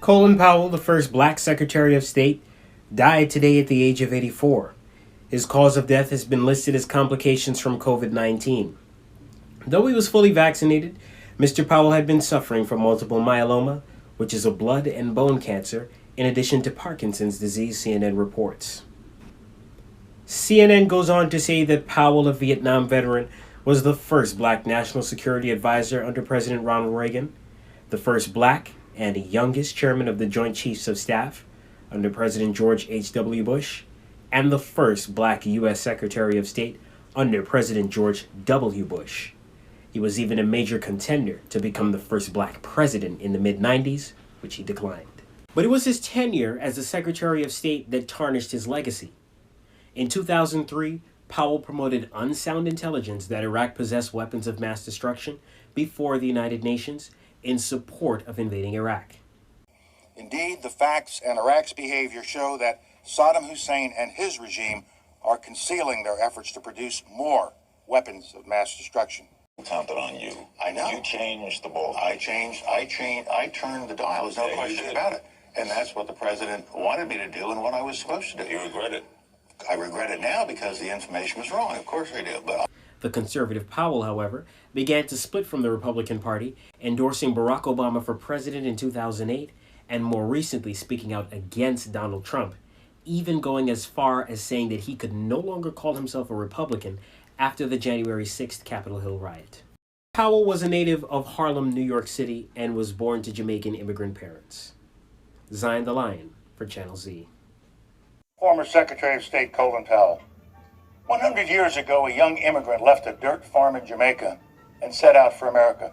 Colin Powell, the first black Secretary of State, died today at the age of 84. His cause of death has been listed as complications from COVID-19. Though he was fully vaccinated, Mr. Powell had been suffering from multiple myeloma, which is a blood and bone cancer, in addition to Parkinson's disease, CNN reports. CNN goes on to say that Powell, a Vietnam veteran, was the first black national security advisor under President Ronald Reagan, the first black and youngest chairman of the Joint Chiefs of Staff under President George H.W. Bush, and the first black U.S. Secretary of State under President George W. Bush. He was even a major contender to become the first black president in the mid-90s, which he declined. But it was his tenure as the Secretary of State that tarnished his legacy. In 2003, Powell promoted unsound intelligence that Iraq possessed weapons of mass destruction before the United Nations in support of invading Iraq. Indeed, the facts and Iraq's behavior show that Saddam Hussein and his regime are concealing their efforts to produce more weapons of mass destruction. Counted on you. I know. You changed the ball. I turned the dial. There's no question about it. And that's what the president wanted me to do and what I was supposed to do. You regret it? I regret it now because the information was wrong. Of course I do. But the conservative Powell, however, began to split from the Republican Party, endorsing Barack Obama for president in 2008, and more recently speaking out against Donald Trump, even going as far as saying that he could no longer call himself a Republican after the January 6th Capitol Hill riot. Powell was a native of Harlem, New York City, and was born to Jamaican immigrant parents. Zion the Lion for Channel Z. former Secretary of State Colin Powell. 100 years ago, a young immigrant left a dirt farm in Jamaica and set out for America.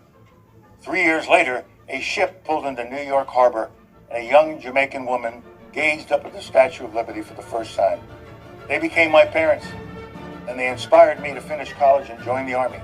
3 years later, a ship pulled into New York Harbor, and a young Jamaican woman gazed up at the Statue of Liberty for the first time. They became my parents, and they inspired me to finish college and join the Army.